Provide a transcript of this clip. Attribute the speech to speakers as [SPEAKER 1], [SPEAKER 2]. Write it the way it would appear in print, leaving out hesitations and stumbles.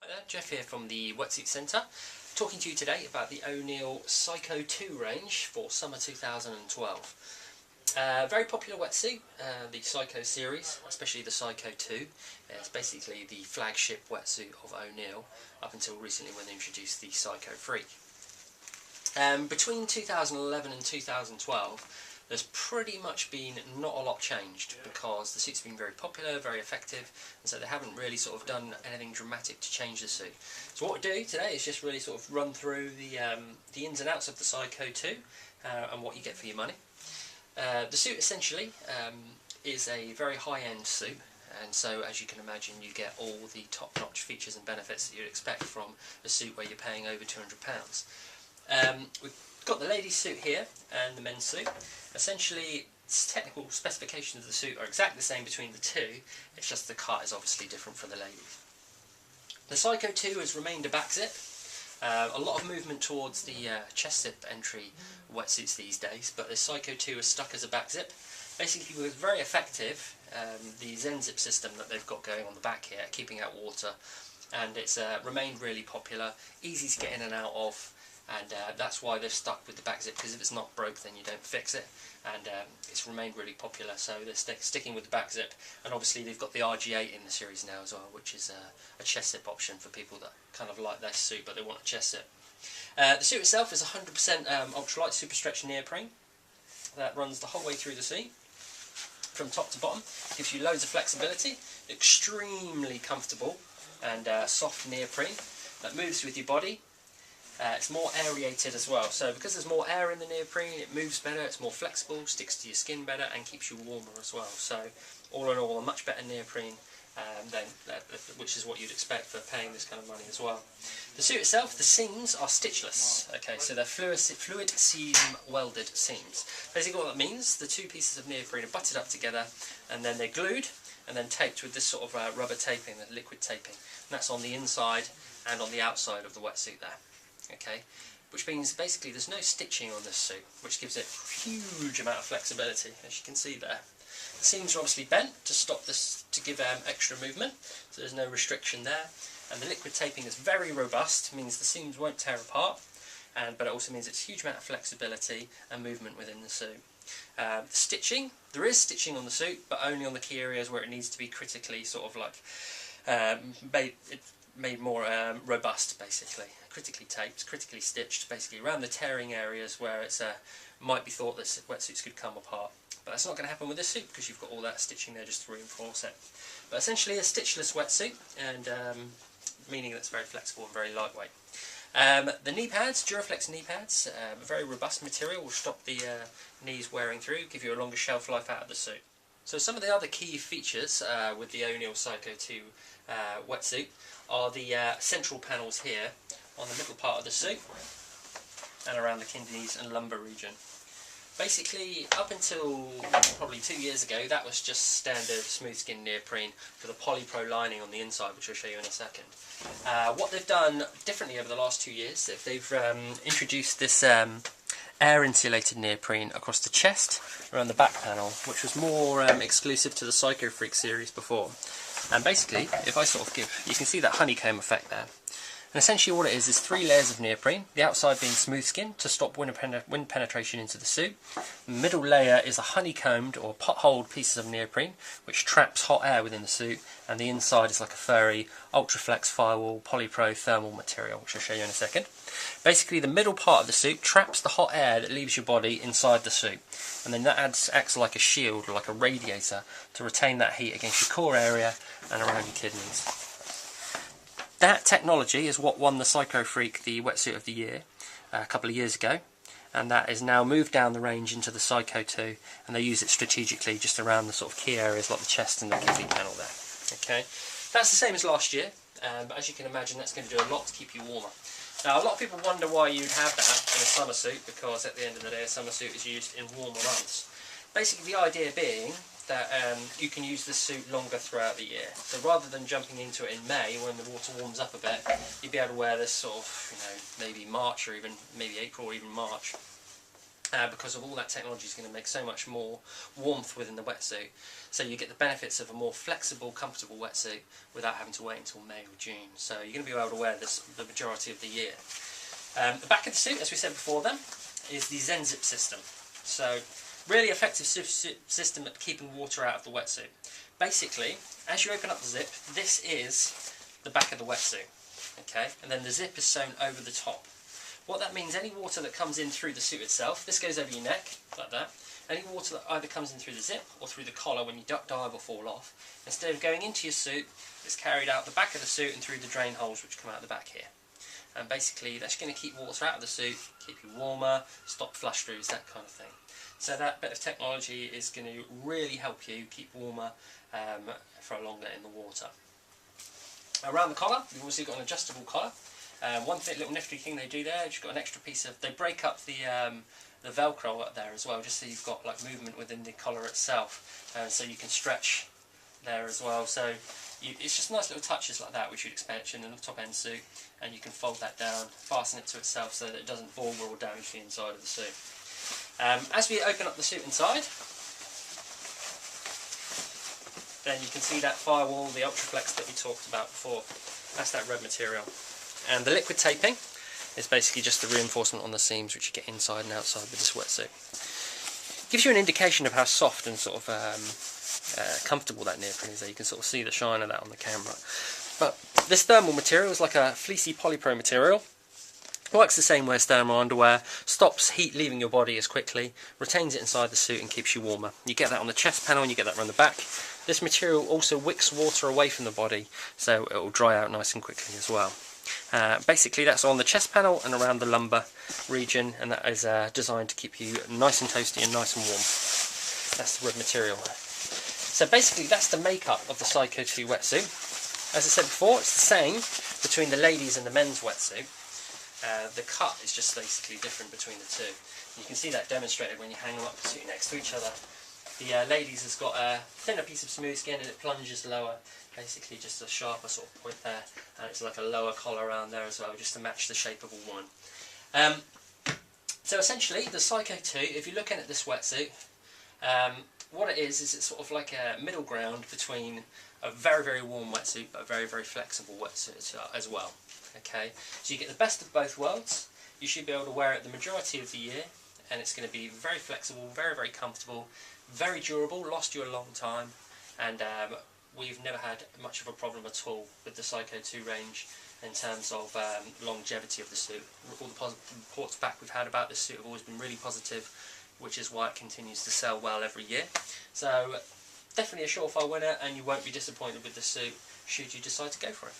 [SPEAKER 1] there, Jeff here from the Wetsuit Centre, talking to you today about the Oneill Psycho 2 range for summer 2012. Very popular wetsuit, the Psycho series, especially the Psycho 2. It's basically the flagship wetsuit of Oneill, up until recently when they introduced the Psycho 3. Between 2011 and 2012, there's pretty much been not a lot changed, because the suit's been very popular, very effective, and so they haven't really sort of done anything dramatic to change the suit. So what we do today is just really sort of run through the ins and outs of the Psycho 2 and what you get for your money. The suit essentially is a very high-end suit, and so as you can imagine you get all the top-notch features and benefits that you'd expect from a suit where you're paying over £200. We've got the ladies' suit here and the men's suit. Essentially, technical specifications of the suit are exactly the same between the two, it's just the cut is obviously different for the ladies. The Psycho 2 has remained a back zip. A lot of movement towards the chest zip entry wetsuits these days, but the Psycho 2 is stuck as a back zip. Basically, it was very effective, the Zen zip system that they've got going on the back here, keeping out water, and it's remained really popular, easy to get in and out of. And that's why they've stuck with the back zip, because if it's not broke then you don't fix it, and it's remained really popular, so they're sticking with the back zip. And obviously they've got the RG8 in the series now as well, which is a chest zip option for people that kind of like their suit but they want a chest zip. The suit itself is 100% ultralight super stretch neoprene that runs the whole way through the suit from top to bottom, gives you loads of flexibility, extremely comfortable and soft neoprene that moves with your body. It's more aerated as well, so because there's more air in the neoprene, it moves better, it's more flexible, sticks to your skin better and keeps you warmer as well. So all in all, a much better neoprene, which is what you'd expect for paying this kind of money as well. The suit itself, the seams are stitchless, okay, so they're fluid seam welded seams. Basically what that means, the two pieces of neoprene are butted up together and then they're glued and then taped with this sort of rubber taping, the liquid taping, and that's on the inside and on the outside of the wetsuit there. Okay, which means basically there's no stitching on this suit, which gives it a huge amount of flexibility, as you can see there. The seams are obviously bent to stop this, to give extra movement, so there's no restriction there. And the liquid taping is very robust, means the seams won't tear apart, but it also means it's a huge amount of flexibility and movement within the suit. The stitching, there is stitching on the suit, but only on the key areas where it needs to be critically sort of like made more robust, basically. Critically taped, critically stitched, basically around the tearing areas where it's might be thought that wetsuits could come apart. But that's not going to happen with this suit, because you've got all that stitching there just to reinforce it. But essentially a stitchless wetsuit, and meaning that it's very flexible and very lightweight. The knee pads, Duraflex knee pads, a very robust material, will stop the knees wearing through, give you a longer shelf life out of the suit. So some of the other key features with the Oneill Psycho 2 wetsuit are the central panels here on the middle part of the suit and around the kidneys and lumbar region. Basically, up until probably 2 years ago, that was just standard smooth skin neoprene with a polypro lining on the inside, which I'll show you in a second. What they've done differently over the last 2 years, they've introduced this air insulated neoprene across the chest, around the back panel, which was more exclusive to the Psycho Freak series before. And basically, if I sort of you can see that honeycomb effect there. And essentially what it is 3 layers of neoprene, the outside being smooth skin to stop wind penetration into the suit. The middle layer is a honeycombed or potholed pieces of neoprene, which traps hot air within the suit, and the inside is like a furry Ultraflex firewall polypro thermal material, which I'll show you in a second. Basically the middle part of the suit traps the hot air that leaves your body inside the suit, and then that acts like a shield or like a radiator to retain that heat against your core area and around your kidneys. That technology is what won the Psycho Freak the Wetsuit of the Year a couple of years ago, and that is now moved down the range into the Psycho 2, and they use it strategically just around the sort of key areas like the chest and the kidney panel there. Okay, that's the same as last year, but as you can imagine that's going to do a lot to keep you warmer. Now a lot of people wonder why you'd have that in a summer suit, because at the end of the day a summer suit is used in warmer months. Basically the idea being that you can use this suit longer throughout the year. So rather than jumping into it in May when the water warms up a bit, you'd be able to wear this sort of, maybe March or even maybe April or even March. because of all that technology is going to make so much more warmth within the wetsuit. So you get the benefits of a more flexible, comfortable wetsuit without having to wait until May or June. So you're going to be able to wear this the majority of the year. The back of the suit, as we said before then, is the Zip system. So really effective system at keeping water out of the wetsuit. Basically, as you open up the zip, this is the back of the wetsuit. Okay, and then the zip is sewn over the top. What that means, any water that comes in through the suit itself, this goes over your neck, like that. Any water that either comes in through the zip or through the collar when you duck dive or fall off, instead of going into your suit, it's carried out the back of the suit and through the drain holes which come out the back here. And basically that's going to keep water out of the suit, keep you warmer, stop flush throughs, that kind of thing. So that bit of technology is going to really help you keep warmer for longer in the water. Around the collar, you've also got an adjustable collar. One little nifty thing they do there, you've got an extra piece of, they break up the Velcro up there as well, just so you've got like movement within the collar itself, so you can stretch there as well. So it's just nice little touches like that which you'd expect in a top end suit, and you can fold that down, fasten it to itself so that it doesn't bore or damage the inside of the suit. As we open up the suit inside, then you can see that firewall, the Ultraflex that we talked about before. That's that red material. And the liquid taping is basically just the reinforcement on the seams which you get inside and outside with this wetsuit. Gives you an indication of how soft and sort of comfortable that neoprene is there. You can sort of see the shine of that on the camera. But this thermal material is like a fleecy polypro material. Works the same way as thermal underwear, stops heat leaving your body as quickly, retains it inside the suit and keeps you warmer. You get that on the chest panel and you get that around the back. This material also wicks water away from the body, so it will dry out nice and quickly as well. Basically that's on the chest panel and around the lumbar region, and that is designed to keep you nice and toasty and nice and warm. That's the red material. So basically that's the makeup of the Psycho 2 wetsuit. As I said before, it's the same between the ladies and the men's wetsuit. The cut is just basically different between the two. You can see that demonstrated when you hang them up next to each other. The ladies has got a thinner piece of smooth skin and it plunges lower, basically just a sharper sort of point there, and it's like a lower collar around there as well, just to match the shape of a woman. So essentially the Psycho 2, if you're looking at this wetsuit, what it is it's sort of like a middle ground between a very, very warm wetsuit but a very, very flexible wetsuit as well. Okay, so you get the best of both worlds. You should be able to wear it the majority of the year, and it's going to be very flexible, very, very comfortable, very durable, last you a long time, and we've never had much of a problem at all with the Psycho 2 range in terms of longevity of the suit. All the positive reports back we've had about this suit have always been really positive, which is why it continues to sell well every year. So definitely a surefire winner, and you won't be disappointed with the suit should you decide to go for it.